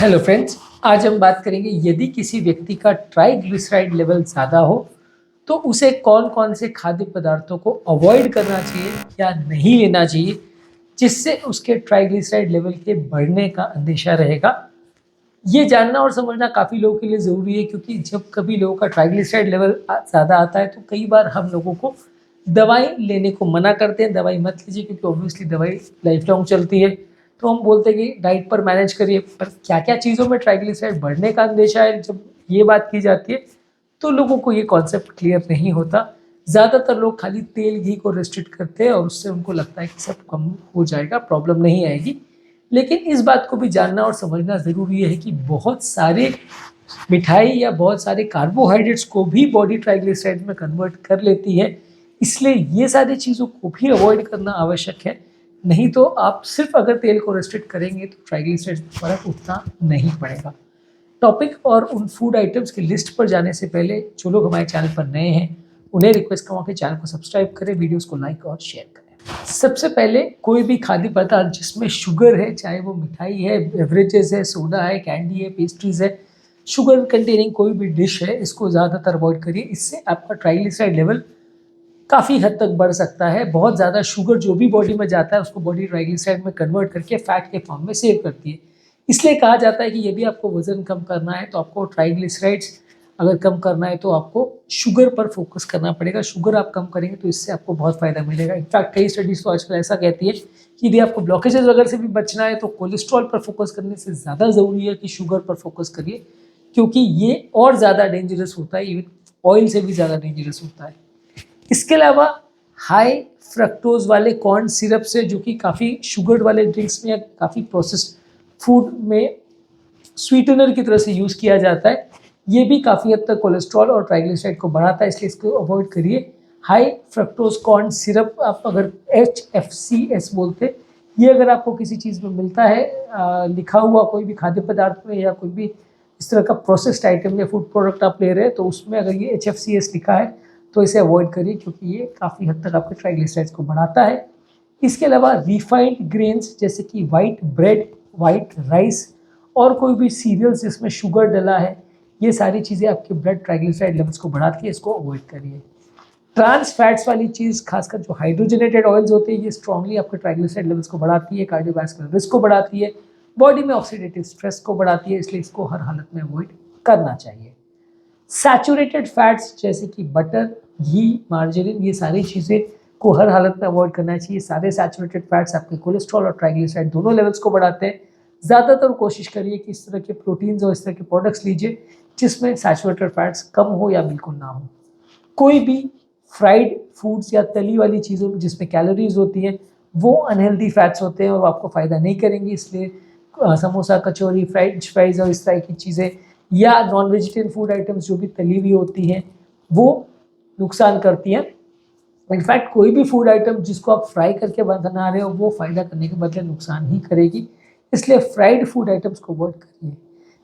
Hello friends, आज हम बात करेंगे यदि किसी व्यक्ति का ट्राइग्लिसराइड लेवल ज़्यादा हो तो उसे कौन कौन से खाद्य पदार्थों को अवॉइड करना चाहिए या नहीं लेना चाहिए जिससे उसके ट्राइग्लिसराइड लेवल के बढ़ने का अंदेशा रहेगा। ये जानना और समझना काफ़ी लोगों के लिए ज़रूरी है क्योंकि जब कभी लोगों का ट्राइग्लिसराइड लेवल ज़्यादा आता है तो कई बार हम लोगों को दवाई लेने को मना करते हैं, दवाई मत लीजिए क्योंकि ऑब्वियसली दवाई लाइफ लॉन्ग चलती है। तो हम बोलते हैं कि डाइट पर मैनेज करिए, पर क्या-क्या चीज़ों में ट्राइग्लिसराइड बढ़ने का अंदेशा है, जब ये बात की जाती है तो लोगों को ये कॉन्सेप्ट क्लियर नहीं होता। ज़्यादातर लोग खाली तेल घी को रिस्ट्रिक्ट करते हैं और उससे उनको लगता है कि सब कम हो जाएगा, प्रॉब्लम नहीं आएगी। लेकिन इस बात को भी जानना और समझना ज़रूरी है कि बहुत सारे मिठाई या बहुत सारे कार्बोहाइड्रेट्स को भी बॉडी ट्राइग्लिसराइड में कन्वर्ट कर लेती है, इसलिए ये सारी चीज़ों को भी अवॉइड करना आवश्यक है। नहीं तो आप सिर्फ अगर तेल को रेस्ट्रिक्ट करेंगे तो ट्राइग्लिसराइड्स में फ़र्क उतना नहीं पड़ेगा। टॉपिक और उन फूड आइटम्स की लिस्ट पर जाने से पहले जो लोग हमारे चैनल पर नए हैं उन्हें रिक्वेस्ट करूँगा कि चैनल को सब्सक्राइब करें, वीडियोस को लाइक और शेयर करें। सबसे पहले कोई भी खाद्य पदार्थ जिसमें शुगर है, चाहे वो मिठाई है, बेवरेजेस है, सोडा है, कैंडी है, पेस्ट्रीज है, शुगर कंटेनिंग कोई भी डिश है, इसको ज़्यादातर अवॉइड करिए। इससे आपका ट्राइग्लिसराइड लेवल काफ़ी हद तक बढ़ सकता है। बहुत ज़्यादा शुगर जो भी बॉडी में जाता है उसको बॉडी ट्राइग्लिसराइड में कन्वर्ट करके फैट के फॉर्म में सेव करती है। इसलिए कहा जाता है कि यदि आपको वज़न कम करना है तो आपको ट्राइग्लिसराइड्स अगर कम करना है तो आपको शुगर पर फोकस करना पड़ेगा। शुगर आप कम करेंगे तो इससे आपको बहुत फ़ायदा मिलेगा। इनफैक्ट कई स्टडीज़ तो आजकल ऐसा कहती है कि यदि आपको ब्लॉकेजेस वगैरह से भी बचना है तो कोलेस्ट्रॉल पर फोकस करने से ज़्यादा ज़रूरी है कि शुगर पर फोकस करिए, क्योंकि ये और ज़्यादा डेंजरस होता है, इवन ऑयल से भी ज़्यादा डेंजरस होता है। इसके अलावा हाई फ्रक्टोज वाले कॉर्न सिरप से, जो कि काफ़ी शुगर वाले ड्रिंक्स में या काफ़ी प्रोसेस्ड फूड में स्वीटनर की तरह से यूज़ किया जाता है, ये भी काफ़ी हद तक कोलेस्ट्रॉल और ट्राइग्लिसराइड को बढ़ाता है, इसलिए इसको अवॉइड करिए। हाई फ्रक्टोज कॉर्न सिरप आप अगर HFCS बोलते हैं, ये अगर आपको किसी चीज़ में मिलता है लिखा हुआ कोई भी खाद्य पदार्थ में या कोई भी इस तरह का प्रोसेस्ड आइटम या फूड प्रोडक्ट आप ले रहे हैं तो उसमें अगर ये HFCS लिखा है तो इसे अवॉइड करिए क्योंकि ये काफ़ी हद तक आपके ट्राइग्लिसराइड्स को बढ़ाता है। इसके अलावा रिफाइंड ग्रेन्स जैसे कि वाइट ब्रेड, वाइट राइस और कोई भी सीरियल्स जिसमें शुगर डला है, ये सारी चीज़ें आपके ब्लड ट्राइग्लिसराइड लेवल्स को बढ़ाती है, इसको अवॉइड करिए। ट्रांस फैट्स वाली चीज़, खासकर जो हाइड्रोजनेटेड ऑयल्स होते हैं, ये स्ट्रांगली आपके ट्राइग्लिसराइड लेवल्स को बढ़ाती है, कार्डियोवैस्कुलर रिस्क को बढ़ाती है, बॉडी में ऑक्सीडेटिव स्ट्रेस को बढ़ाती है, इसलिए इसको हर हालत में अवॉइड करना चाहिए। सैचुरेटेड फैट्स जैसे कि बटर, घी, मार्जरीन, ये सारी चीज़ें को हर हालत में अवॉइड करना चाहिए। सारे सैचुरेटेड फैट्स आपके कोलेस्ट्रॉल और ट्राइग्लिसराइड दोनों लेवल्स को बढ़ाते हैं। ज़्यादातर कोशिश करिए कि इस तरह के प्रोटीन्स और इस तरह के प्रोडक्ट्स लीजिए जिसमें सैचुरेटेड फैट्स कम हो या बिल्कुल ना हो। कोई भी फ्राइड फूड्स या तली वाली चीज़ों में जिसमें कैलोरीज होती हैं वो अनहेल्दी फैट्स होते हैं और आपको फ़ायदा नहीं करेंगी, इसलिए समोसा, कचौरी, फ्राइज फ्राइज़ और इस तरह की चीज़ें या नॉन वेजिटेरियन फूड आइटम्स जो भी तली हुई होती हैं वो नुकसान करती हैं। इनफैक्ट कोई भी फूड आइटम जिसको आप फ्राई करके बना रहे हो वो फ़ायदा करने के बदले नुकसान ही करेगी, इसलिए फ्राइड फूड आइटम्स को अवॉइड करिए।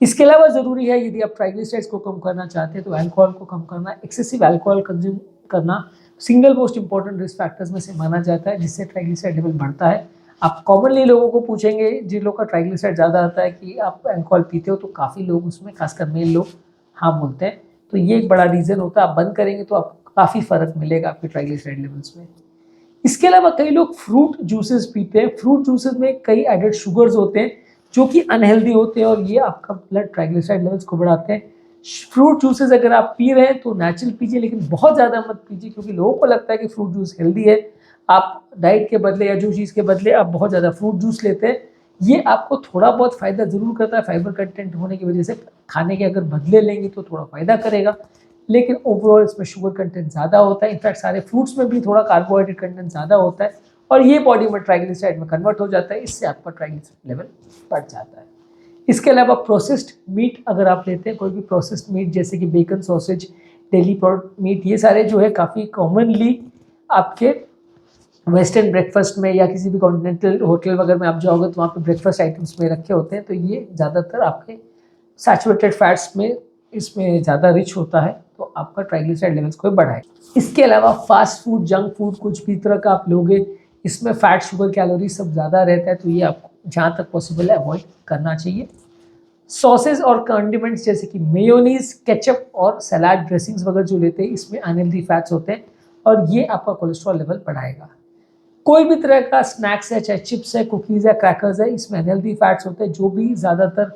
इसके अलावा ज़रूरी है यदि आप ट्राइग्लिसराइड्स को कम करना चाहते हैं तो अल्कोहल को कम करना। एक्सेसिव अल्कोहल कंज्यूम करना single most important risk factors में से माना जाता है जिससे ट्राइग्लिसराइड लेवल बढ़ता है। आप कॉमनली लोगों को पूछेंगे जिन लोगों का ट्राइग्लिसराइड ज़्यादा आता है कि आप अल्कोहल पीते हो, तो काफ़ी लोग उसमें, खासकर मेल लोग, हाँ बोलते हैं। तो ये एक बड़ा रीज़न होता है। आप बंद करेंगे तो आपको काफ़ी फ़र्क मिलेगा आपके ट्राइग्लिसराइड लेवल्स में। इसके अलावा कई लोग फ्रूट जूसेस पीते हैं। फ्रूट जूसेस में कई एडेड शुगर्स होते हैं जो कि अनहेल्दी होते हैं और ये आपका ब्लड ट्राइग्लिसराइड लेवल्स को बढ़ाते हैं। फ्रूट जूसेस अगर आप पी रहे हैं तो नेचुरल पीजिए, लेकिन बहुत ज़्यादा मत पीजिए क्योंकि लोगों को लगता है कि फ्रूट जूस हेल्दी है। आप डाइट के बदले या जो चीज़ के बदले आप बहुत ज़्यादा फ्रूट जूस लेते हैं, ये आपको थोड़ा बहुत फ़ायदा ज़रूर करता है। फाइबर कंटेंट होने की वजह से खाने के अगर बदले लेंगे तो थोड़ा फ़ायदा करेगा, लेकिन ओवरऑल इसमें शुगर कंटेंट ज़्यादा होता है। इनफैक्ट सारे फ्रूट्स में भी थोड़ा कार्बोहाइड्रेट कंटेंट ज़्यादा होता है और ये बॉडी में ट्राइग्लिसराइड में कन्वर्ट हो जाता है, इससे आपका ट्राइग्लिसराइड लेवल बढ़ जाता है। इसके अलावा प्रोसेस्ड मीट अगर आप लेते हैं, कोई भी प्रोसेस्ड मीट जैसे कि bacon, sausage, deli product meat, ये सारे जो है काफ़ी कॉमनली आपके वेस्टर्न ब्रेकफास्ट में या किसी भी कॉन्टिनेंटल होटल वगैरह में आप जाओगे तो वहाँ पे ब्रेकफास्ट आइटम्स में रखे होते हैं, तो ये ज़्यादातर आपके सैचुरेटेड फैट्स में इसमें ज़्यादा रिच होता है, तो आपका ट्राइग्लिसराइड लेवल्स को बढ़ाए। इसके अलावा फास्ट फूड, जंक फूड, कुछ भी तरह का आप लोगे, इसमें फैट, शुगर, कैलोरी सब ज़्यादा रहता है, तो ये आपको जहाँ तक पॉसिबल है अवॉइड करना चाहिए। सॉसेज और कंडिमेंट्स जैसे कि मेयोनीज, केचप और सलाद ड्रेसिंग्स वगैरह जो लेते हैं इसमें अनहेल्दी फैट्स होते हैं और ये आपका कोलेस्ट्रॉल लेवल बढ़ाएगा। कोई भी तरह का स्नैक्स है, चाहे चिप्स है, कुकीज़ है, क्रैकर्स है, इसमें अनहेल्दी फैट्स होते हैं। जो भी ज़्यादातर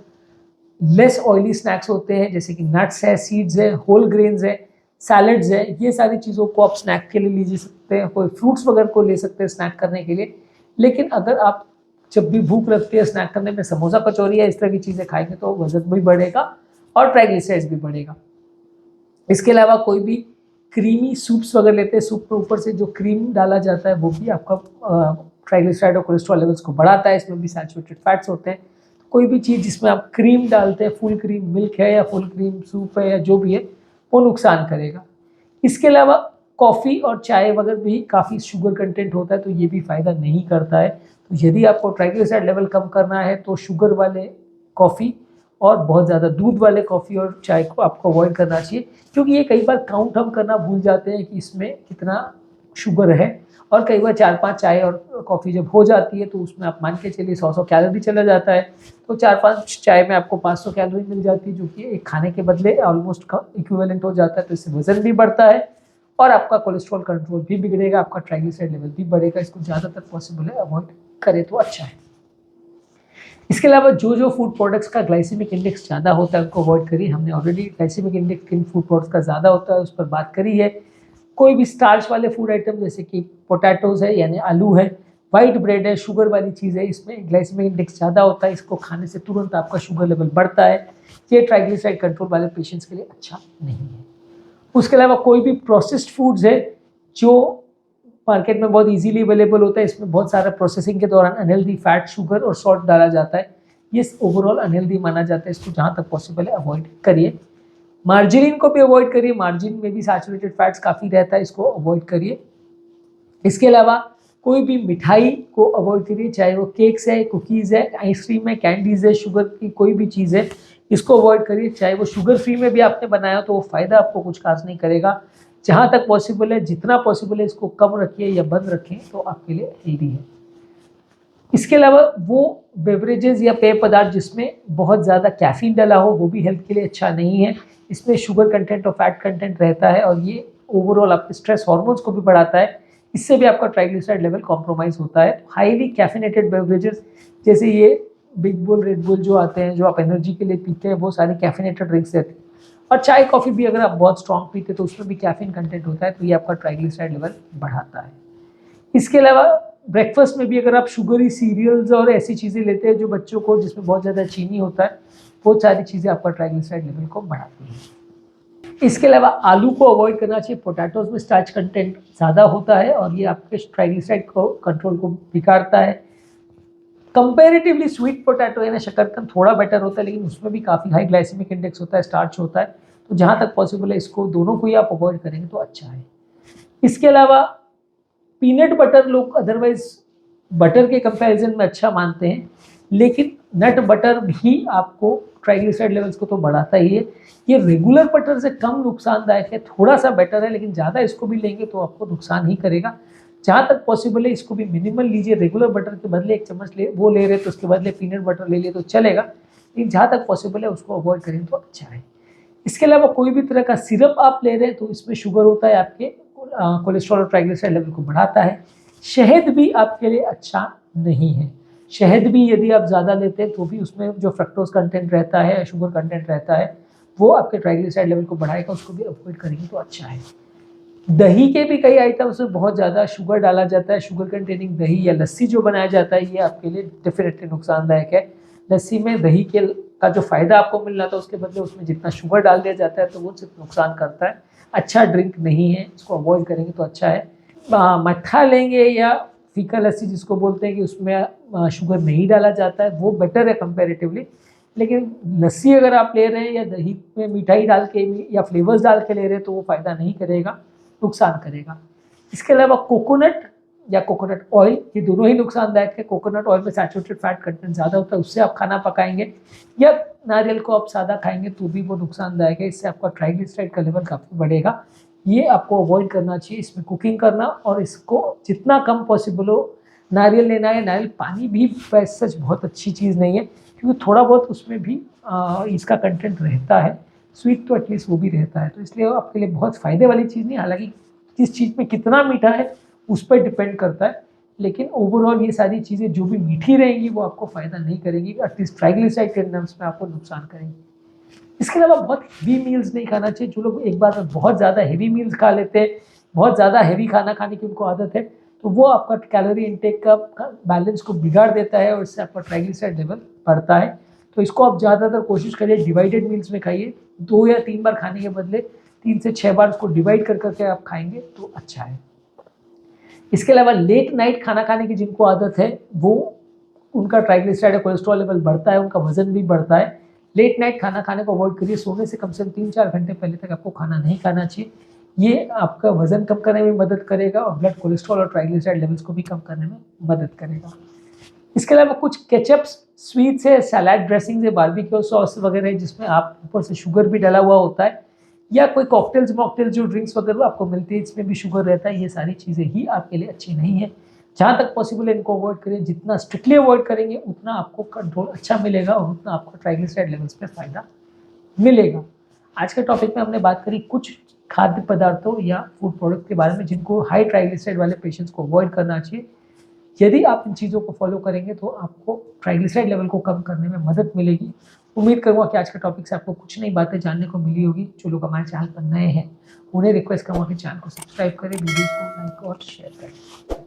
लेस ऑयली स्नैक्स होते हैं जैसे कि नट्स है, सीड्स है, होल ग्रेन्स है, सैलड्स है, ये सारी चीज़ों को आप स्नैक के लिए लीजिए सकते हैं। कोई फ्रूट्स वगैरह को ले सकते हैं स्नैक करने के लिए। लेकिन अगर आप जब भी भूख लगती है स्नैक करने में समोसा, कचौरी या इस तरह की चीज़ें खाएंगे तो वजन भी बढ़ेगा और ट्राइग्लिसराइड्स भी बढ़ेगा। इसके अलावा कोई भी क्रीमी सूप्स वगैरह लेते हैं, सूप के ऊपर से जो क्रीम डाला जाता है वो भी आपका ट्राइग्लिसराइड और कोलेस्ट्रॉल लेवल्स को बढ़ाता है। इसमें भी सैचुरेटेड फैट्स होते हैं। कोई भी चीज़ जिसमें आप क्रीम डालते हैं, फुल क्रीम मिल्क है या फुल क्रीम सूप है या जो भी है, वो नुकसान करेगा। इसके अलावा कॉफ़ी और चाय वगैरह भी काफ़ी शुगर कंटेंट होता है तो ये भी फ़ायदा नहीं करता है। तो यदि आपको ट्राइग्लिसराइड लेवल कम करना है तो शुगर वाले कॉफ़ी और बहुत ज़्यादा दूध वाले कॉफ़ी और चाय को आपको अवॉइड करना चाहिए, क्योंकि ये कई बार काउंट हम करना भूल जाते हैं कि इसमें कितना शुगर है और कई बार 4-5 चाय और कॉफ़ी जब हो जाती है तो उसमें आप मान के चलिए 100 कैलोरी चला जाता है। तो 4-5 चाय में आपको 500 कैलोरी मिल जाती है, जो कि एक खाने के बदले ऑलमोस्ट इक्विवेलेंट हो जाता है। तो इससे वजन भी बढ़ता है और आपका कोलेस्ट्रॉल कंट्रोल भी बिगड़ेगा, आपका ट्राइग्लिसराइड लेवल भी बढ़ेगा। इसको ज़्यादातर पॉसिबल है अवॉइड करें तो अच्छा है। इसके अलावा जो फूड प्रोडक्ट्स का ग्लाइसेमिक इंडेक्स ज़्यादा होता है उनको अवॉइड करिए। हमने ऑलरेडी ग्लाइसेमिक इंडेक्स किन फूड प्रोडक्ट्स का ज़्यादा होता है उस पर बात करी है। कोई भी स्टार्च वाले फूड आइटम जैसे कि पोटैटोज़ है यानी आलू है, वाइट ब्रेड है, शुगर वाली चीज़ है, इसमें ग्लाइसेमिक इंडेक्स ज़्यादा होता है। इसको खाने से तुरंत आपका शुगर लेवल बढ़ता है। ये ट्राइग्लिसराइड कंट्रोल वाले पेशेंट्स के लिए अच्छा नहीं है। उसके अलावा कोई भी प्रोसेस्ड फूड्स है जो मार्केट में बहुत इजीली अवेलेबल होता है, इसमें बहुत सारा प्रोसेसिंग के दौरान अनहेल्दी फैट, शुगर और सॉल्ट डाला जाता है। ये ओवरऑल अनहेल्दी माना जाता है। इसको जहाँ तक पॉसिबल है अवॉइड करिए। मार्जिनिन को भी अवॉइड करिए। मार्जिन में भी सैचुरेटेड फैट्स काफ़ी रहता है, इसको अवॉइड करिए। इसके अलावा कोई भी मिठाई को अवॉइड करिए, चाहे वो केक्स है, कुकीज़ है, आइसक्रीम है, कैंडीज़ है, शुगर की कोई भी चीज़ है, इसको अवॉइड करिए। चाहे वो शुगर फ्री में भी आपने बनाया तो वो फ़ायदा आपको कुछ खास नहीं करेगा। जहाँ तक पॉसिबल है, जितना पॉसिबल है इसको कम रखिए या बंद रखें तो आपके लिए हेल्दी है। इसके अलावा वो बेवरेजेस या पेय पदार्थ जिसमें बहुत ज़्यादा कैफीन डाला हो वो भी हेल्थ के लिए अच्छा नहीं है। इसमें शुगर कंटेंट और फैट कंटेंट रहता है और ये ओवरऑल आपके स्ट्रेस हार्मोन्स को भी बढ़ाता है। इससे भी आपका ट्राइग्लिसराइड लेवल कॉम्प्रोमाइज़ होता है। हाईली कैफिनेटेड बेवरेजेस जैसे ये बिग बुल, रेड बुल जो आते हैं, जो आप एनर्जी के लिए पीते हैं, वो सारे कैफिनेटेड ड्रिंक्स रहते हैं। और चाय कॉफ़ी भी अगर आप बहुत स्ट्रॉन्ग पीते हैं तो उसमें भी कैफीन कंटेंट होता है, तो ये आपका ट्राइग्लिसराइड लेवल बढ़ाता है। इसके अलावा ब्रेकफास्ट में भी अगर आप शुगरी सीरियल्स और ऐसी चीज़ें लेते हैं जो बच्चों को, जिसमें बहुत ज़्यादा चीनी होता है, वो सारी चीज़ें आपका ट्राइग्लिसराइड लेवल को बढ़ाती हैं। इसके अलावा आलू को अवॉइड करना चाहिए। पोटैटोज़ में स्टार्च कंटेंट ज़्यादा होता है और ये आपके ट्राइग्लिसराइड को कंट्रोल को बिगाड़ता है। कंपैरेटिवली स्वीट पोटैटो यानी शकरकंद थोड़ा बेटर होता है, लेकिन उसमें भी काफ़ी हाई ग्लाइसेमिक इंडेक्स होता है, स्टार्च होता है। तो जहाँ तक पॉसिबल है इसको दोनों को ही आप अवॉइड करेंगे तो अच्छा है। इसके अलावा पीनट बटर लोग अदरवाइज बटर के कंपैरिजन में अच्छा मानते हैं, लेकिन नट बटर भी आपको ट्राइग्लिसराइड लेवल्स को तो बढ़ाता ही है। ये रेगुलर बटर से कम नुकसानदायक है, थोड़ा सा बेटर है, लेकिन ज़्यादा इसको भी लेंगे तो आपको नुकसान ही करेगा। जहाँ तक पॉसिबल है इसको भी मिनिमल लीजिए। रेगुलर बटर के बदले 1 चम्मच वो ले रहे तो उसके बदले पीनट बटर ले लिए तो चलेगा, लेकिन जहाँ तक पॉसिबल है उसको अवॉइड करें तो अच्छा है। इसके अलावा कोई भी तरह का सिरप आप ले रहे हैं तो इसमें शुगर होता है, आपके कोलेस्ट्रॉल और ट्राइग्लिसराइड लेवल को बढ़ाता है। शहद भी आपके लिए अच्छा नहीं है। शहद भी यदि आप ज़्यादा लेते हैं तो भी उसमें जो फ्रक्टोज कंटेंट रहता है, शुगर कंटेंट रहता है, वो आपके ट्राइग्लिसराइड लेवल को बढ़ाएगा। उसको भी अवॉइड करेंगे तो अच्छा है। दही के भी कई आइटम्स में बहुत ज़्यादा शुगर डाला जाता है। शुगर कंटेनिंग दही या लस्सी जो बनाया जाता है ये आपके लिए डेफिनेटली नुकसानदायक है। लस्सी में दही के का जो फ़ायदा आपको मिल रहा था उसके बदले उसमें जितना शुगर डाल दिया जाता है तो वो सिर्फ नुकसान करता है, अच्छा ड्रिंक नहीं है। इसको अवॉइड करेंगे तो अच्छा है। मट्ठा लेंगे या फीका लस्सी जिसको बोलते हैं कि उसमें शुगर नहीं डाला जाता है, वो बेटर है कंपैरेटिवली। लेकिन लस्सी अगर आप ले रहे हैं या दही में मिठाई डाल के या फ्लेवर्स डाल के ले रहे हैं तो वो फ़ायदा नहीं करेगा, नुकसान करेगा। इसके अलावा कोकोनट या कोकोनट ऑयल, ये दोनों ही नुकसानदायक है। कोकोनट ऑयल में सैचुरेटेड फैट कंटेंट ज़्यादा होता है, उससे आप खाना पकाएंगे या नारियल को आप सादा खाएंगे तो भी वो नुकसानदायक है। इससे आपका ट्राइग्लिसराइड का लेवल काफ़ी बढ़ेगा। ये आपको अवॉइड करना चाहिए इसमें कुकिंग करना, और इसको जितना कम पॉसिबल हो नारियल लेना है। नारियल पानी भी सच बहुत अच्छी चीज़ नहीं है, क्योंकि थोड़ा बहुत उसमें भी इसका कंटेंट रहता है, स्वीट तो एटलीस्ट वो भी रहता है, तो इसलिए वो आपके लिए बहुत फ़ायदे वाली चीज़ नहीं। हालांकि किस चीज़ में कितना मीठा है उस पर डिपेंड करता है, लेकिन ओवरऑल ये सारी चीज़ें जो भी मीठी रहेंगी वो आपको फ़ायदा नहीं करेंगी, एटलीस्ट ट्राइग्लिसराइड के टर्म्स में आपको नुकसान करेंगी। इसके अलावा बहुत हेवी मील्स नहीं खाना चाहिए। जो लोग एक बार में बहुत ज़्यादा हेवी मील्स खा लेते हैं, बहुत ज़्यादा हेवी खाना खाने की उनको आदत है, तो वो आपका कैलोरी इनटेक का बैलेंस को बिगाड़ देता है और इससे आपका ट्राइग्लिसराइड लेवल बढ़ता है। तो इसको आप ज़्यादातर कोशिश करिए डिवाइडेड मील्स में खाइए। 2 या 3 बार खाने के बदले 3 से 6 बार उसको डिवाइड कर करके आप खाएंगे तो अच्छा है। इसके अलावा लेट नाइट खाना खाने की जिनको आदत है वो उनका ट्राइग्लिसराइड कोलेस्ट्रॉल लेवल बढ़ता है, उनका वजन भी बढ़ता है। लेट नाइट खाना खाने को अवॉइड करिए। सोने से कम 3-4 घंटे पहले तक आपको खाना नहीं खाना चाहिए। ये आपका वजन कम करने में मदद करेगा और ब्लड कोलेस्ट्रॉल और ट्राइग्लिसराइड लेवल्स को भी कम करने में मदद करेगा। इसके अलावा कुछ केचप्स, स्वीट्स है, सलाद ड्रेसिंग्स है, बारबेक्यू सॉस वगैरह है जिसमें आप ऊपर से शुगर भी डला हुआ होता है, या कोई कॉकटेल्स मॉकटेल्स जो ड्रिंक्स वगैरह आपको मिलती है इसमें भी शुगर रहता है, ये सारी चीज़ें ही आपके लिए अच्छी नहीं है। जहाँ तक पॉसिबल है इनको अवॉइड करें। जितना स्ट्रिक्टली अवॉइड करेंगे उतना आपको कंट्रोल अच्छा मिलेगा और उतना आपको ट्राइग्लिसराइड लेवल्स पे फ़ायदा मिलेगा। आज के टॉपिक में हमने बात करी कुछ खाद्य पदार्थों या फूड प्रोडक्ट के बारे में जिनको हाई ट्राइग्लिसराइड वाले पेशेंट्स को अवॉइड करना चाहिए। यदि आप इन चीज़ों को फॉलो करेंगे तो आपको ट्राइग्लिसराइड लेवल को कम करने में मदद मिलेगी। उम्मीद करूँगा कि आज के टॉपिक से आपको कुछ नई बातें जानने को मिली होगी। जो लोग हमारे चैनल पर नए हैं उन्हें रिक्वेस्ट करूँगा कि चैनल को सब्सक्राइब करें, वीडियो को लाइक और शेयर करें।